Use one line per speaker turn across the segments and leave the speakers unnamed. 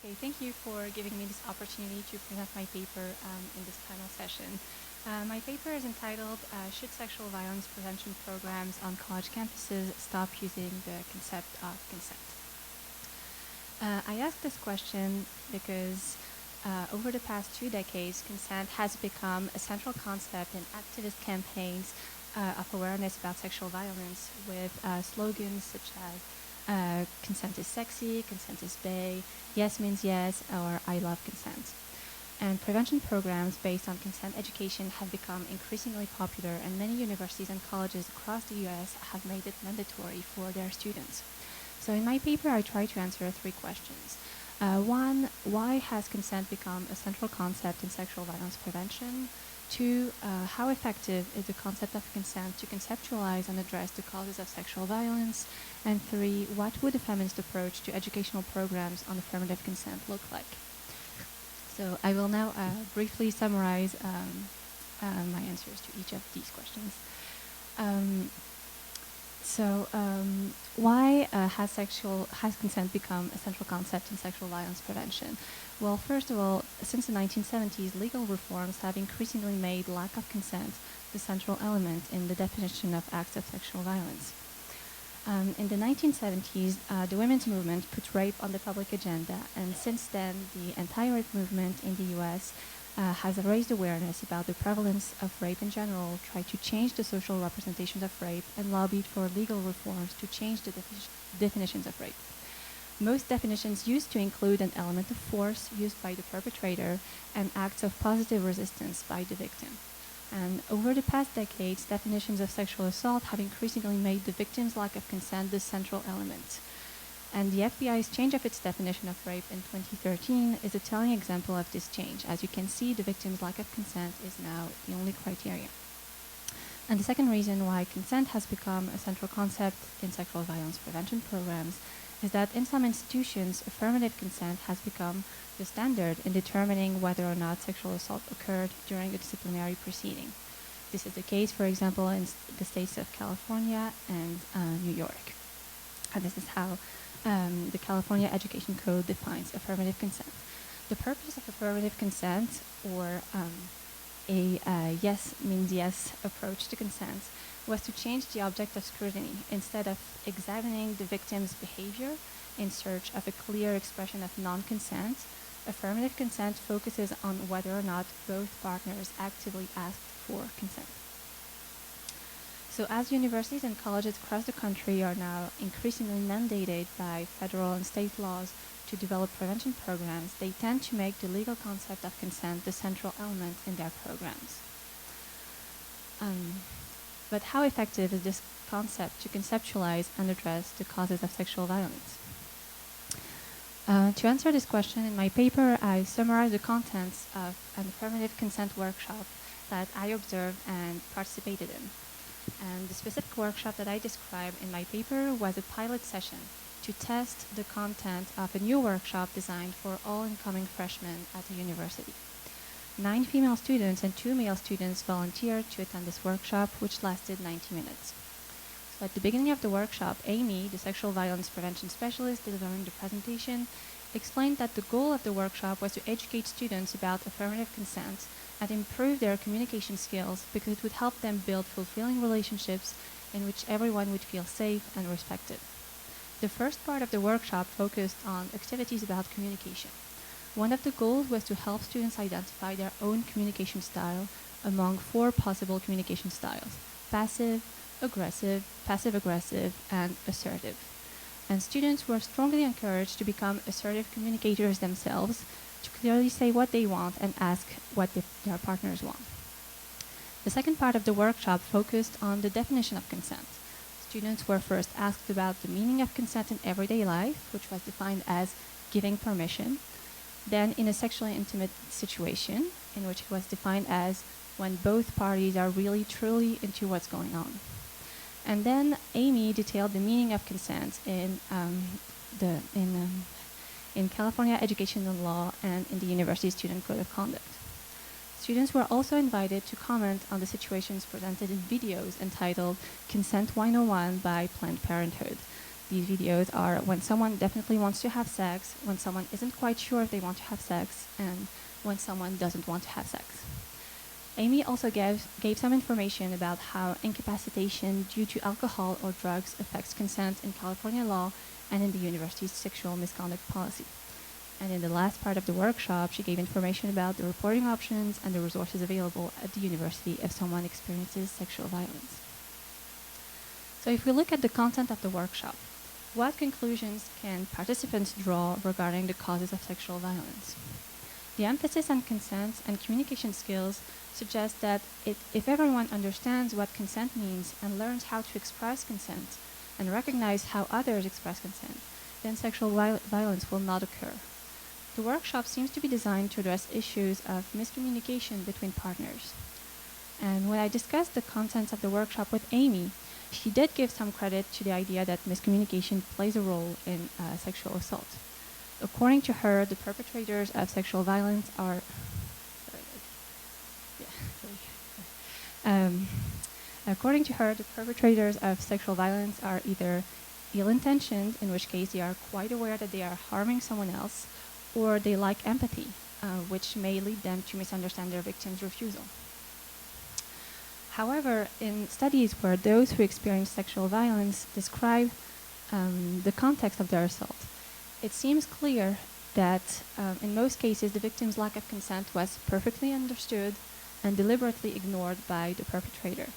Okay, thank you for giving me this opportunity to present my paper in this panel session. My paper is entitled, Should Sexual Violence Prevention Programs on College Campuses Stop Using the Concept of Consent? I ask this question because over the past 2 decades, consent has become a central concept in activist campaigns of awareness about sexual violence with slogans such as consent is sexy, consent is bae, yes means yes, or I love consent. And prevention programs based on consent education have become increasingly popular, and many universities and colleges across the US have made it mandatory for their students. So in my paper, I try to answer 3 questions. One, why has consent become a central concept in sexual violence prevention? 2, how effective is the concept of consent to conceptualize and address the causes of sexual violence? And 3, what would a feminist approach to educational programs on affirmative consent look like? So I will now briefly summarize my answers to each of these questions. Why has consent become a central concept in sexual violence prevention? Well, first of all, since the 1970s, legal reforms have increasingly made lack of consent the central element in the definition of acts of sexual violence. In the 1970s, the women's movement put rape on the public agenda, and since then, the anti-rape movement in the US has raised awareness about the prevalence of rape in general, tried to change the social representations of rape, and lobbied for legal reforms to change the definitions of rape. Most definitions used to include an element of force used by the perpetrator and acts of positive resistance by the victim. And over the past decades, definitions of sexual assault have increasingly made the victim's lack of consent the central element. And the FBI's change of its definition of rape in 2013 is a telling example of this change. As you can see, the victim's lack of consent is now the only criteria. And the second reason why consent has become a central concept in sexual violence prevention programs is that in some institutions, affirmative consent has become the standard in determining whether or not sexual assault occurred during a disciplinary proceeding. This is the case, for example, in the states of California and New York. And this is how the California Education Code defines affirmative consent. The purpose of affirmative consent, or a yes means yes approach to consent, was to change the object of scrutiny. Instead of examining the victim's behavior in search of a clear expression of non-consent, affirmative consent focuses on whether or not both partners actively asked for consent. So as universities and colleges across the country are now increasingly mandated by federal and state laws to develop prevention programs, they tend to make the legal concept of consent the central element in their programs. But how effective is this concept to conceptualize and address the causes of sexual violence? To answer this question, in my paper, I summarize the contents of an affirmative consent workshop that I observed and participated in. And the specific workshop that I describe in my paper was a pilot session to test the content of a new workshop designed for all incoming freshmen at the university. 9 female students and 2 male students volunteered to attend this workshop, which lasted 90 minutes. So at the beginning of the workshop, Amy, the sexual violence prevention specialist delivering the presentation, explained that the goal of the workshop was to educate students about affirmative consent and improve their communication skills because it would help them build fulfilling relationships in which everyone would feel safe and respected. The first part of the workshop focused on activities about communication. One of the goals was to help students identify their own communication style among 4 possible communication styles: passive, aggressive, passive-aggressive, and assertive. And students were strongly encouraged to become assertive communicators themselves, to clearly say what they want and ask what their partners want. The second part of the workshop focused on the definition of consent. Students were first asked about the meaning of consent in everyday life, which was defined as giving permission. Then in a sexually intimate situation, in which it was defined as when both parties are really truly into what's going on. And then Amy detailed the meaning of consent in California educational law and in the university student code of conduct. Students were also invited to comment on the situations presented in videos entitled Consent 101 by Planned Parenthood. these videos are when someone definitely wants to have sex, when someone isn't quite sure if they want to have sex, and when someone doesn't want to have sex. Amy also gave some information about how incapacitation due to alcohol or drugs affects consent in California law and in the university's sexual misconduct policy. And in the last part of the workshop, she gave information about the reporting options and the resources available at the university if someone experiences sexual violence. So if we look at the content of the workshop, what conclusions can participants draw regarding the causes of sexual violence? The emphasis on consent and communication skills suggests that if everyone understands what consent means and learns how to express consent and recognize how others express consent, then sexual violence will not occur. The workshop seems to be designed to address issues of miscommunication between partners. And when I discussed the contents of the workshop with Amy, she did give some credit to the idea that miscommunication plays a role in sexual assault. According to her, the perpetrators of sexual violence are according to her, the perpetrators of sexual violence are either ill-intentioned, in which case they are quite aware that they are harming someone else, or they lack empathy, which may lead them to misunderstand their victim's refusal. However, in studies where those who experience sexual violence describe the context of their assault, it seems clear that in most cases the victim's lack of consent was perfectly understood and deliberately ignored by the perpetrator.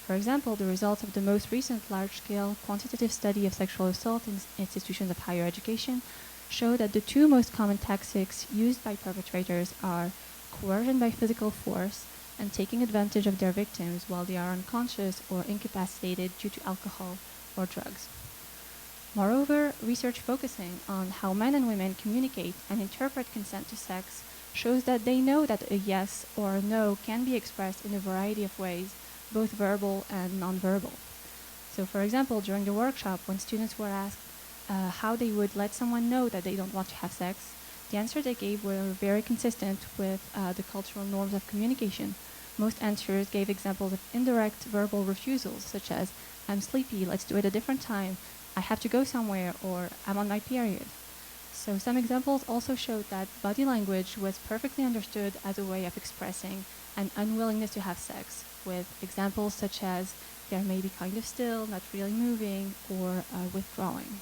For example, the results of the most recent large-scale quantitative study of sexual assault in institutions of higher education show that the two most common tactics used by perpetrators are coercion by physical force and taking advantage of their victims while they are unconscious or incapacitated due to alcohol or drugs. Moreover, research focusing on how men and women communicate and interpret consent to sex shows that they know that a yes or a no can be expressed in a variety of ways, both verbal and nonverbal. So for example, during the workshop, when students were asked how they would let someone know that they don't want to have sex, the answers they gave were very consistent with the cultural norms of communication. Most answers gave examples of indirect verbal refusals, such as, "I'm sleepy, let's do it a different time," "I have to go somewhere," or "I'm on my period." So some examples also showed that body language was perfectly understood as a way of expressing an unwillingness to have sex, with examples such as "there may be kind of still, not really moving," or "withdrawing."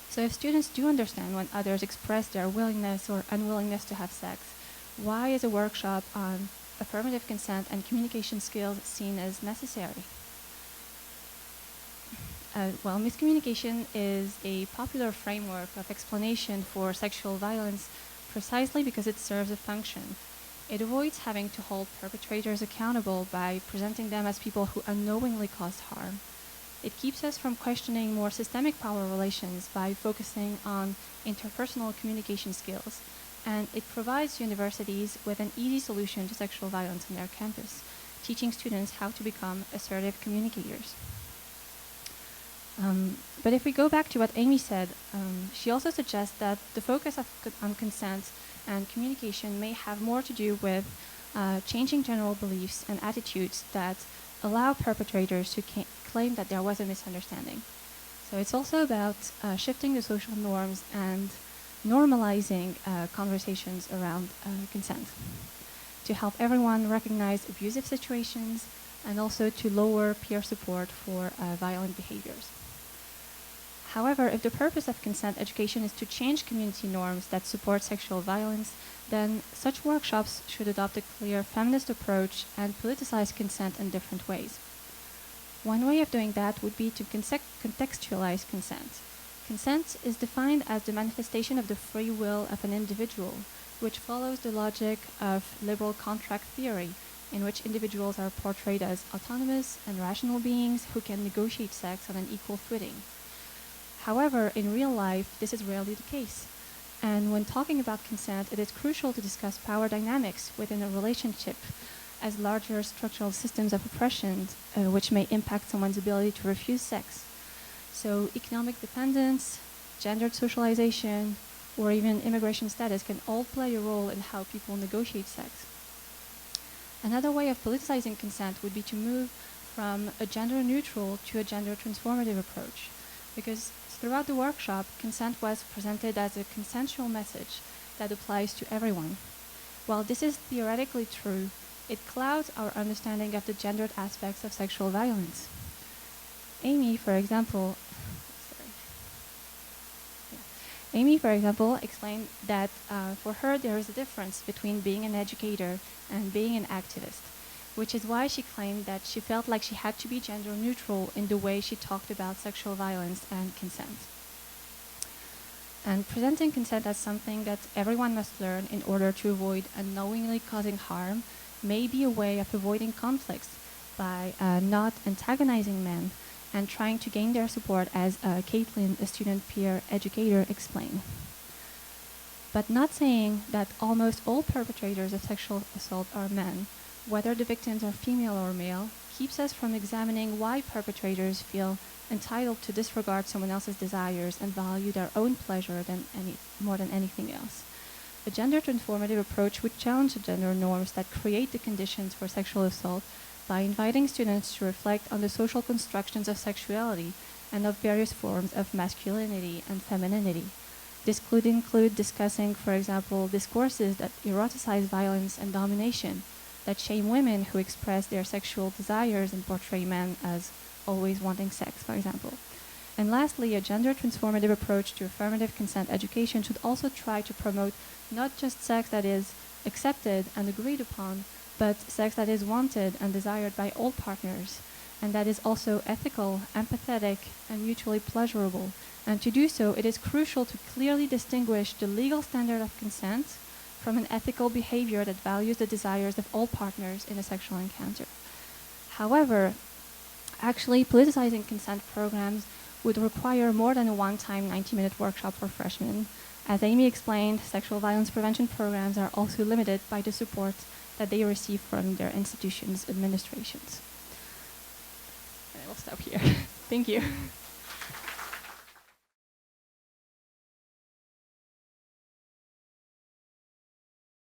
So if students do understand when others express their willingness or unwillingness to have sex, why is a workshop on affirmative consent and communication skills seen as necessary? Well, miscommunication is a popular framework of explanation for sexual violence precisely because it serves a function. It avoids having to hold perpetrators accountable by presenting them as people who unknowingly caused harm. It keeps us from questioning more systemic power relations by focusing on interpersonal communication skills, and it provides universities with an easy solution to sexual violence on their campus, teaching students how to become assertive communicators. But if we go back to what Amy said, she also suggests that the focus on consent and communication may have more to do with changing general beliefs and attitudes that allow perpetrators to claim that there was a misunderstanding. So it's also about shifting the social norms and normalizing conversations around consent to help everyone recognize abusive situations and also to lower peer support for violent behaviors. However, if the purpose of consent education is to change community norms that support sexual violence, then such workshops should adopt a clear feminist approach and politicize consent in different ways. One way of doing that would be to contextualize consent. Consent is defined as the manifestation of the free will of an individual, which follows the logic of liberal contract theory, in which individuals are portrayed as autonomous and rational beings who can negotiate sex on an equal footing. However, in real life, this is rarely the case. And when talking about consent, it is crucial to discuss power dynamics within a relationship as larger structural systems of oppression, which may impact someone's ability to refuse sex. So economic dependence, gendered socialization, or even immigration status can all play a role in how people negotiate sex. Another way of politicizing consent would be to move from a gender-neutral to a gender-transformative approach. because throughout the workshop, consent was presented as a consensual message that applies to everyone. While this is theoretically true, it clouds our understanding of the gendered aspects of sexual violence. Amy, for example, explained that for her there is a difference between being an educator and being an activist, which is why she claimed that she felt like she had to be gender neutral in the way she talked about sexual violence and consent. And presenting consent as something that everyone must learn in order to avoid unknowingly causing harm may be a way of avoiding conflicts by not antagonizing men and trying to gain their support, as Caitlin, a student peer educator, explained. But not saying that almost all perpetrators of sexual assault are men, whether the victims are female or male, keeps us from examining why perpetrators feel entitled to disregard someone else's desires and value their own pleasure more than anything else. A gender transformative approach would challenge the gender norms that create the conditions for sexual assault by inviting students to reflect on the social constructions of sexuality and of various forms of masculinity and femininity. This could include discussing, for example, discourses that eroticize violence and domination, that shame women who express their sexual desires and portray men as always wanting sex, for example. And lastly, a gender transformative approach to affirmative consent education should also try to promote not just sex that is accepted and agreed upon, but sex that is wanted and desired by all partners, and that is also ethical, empathetic, and mutually pleasurable. And to do so, it is crucial to clearly distinguish the legal standard of consent from an ethical behavior that values the desires of all partners in a sexual encounter. However, actually politicizing consent programs would require more than a one-time 90-minute workshop for freshmen. As Amy explained, sexual violence prevention programs are also limited by the support that they receive from their institutions' administrations. I will stop here. Thank you.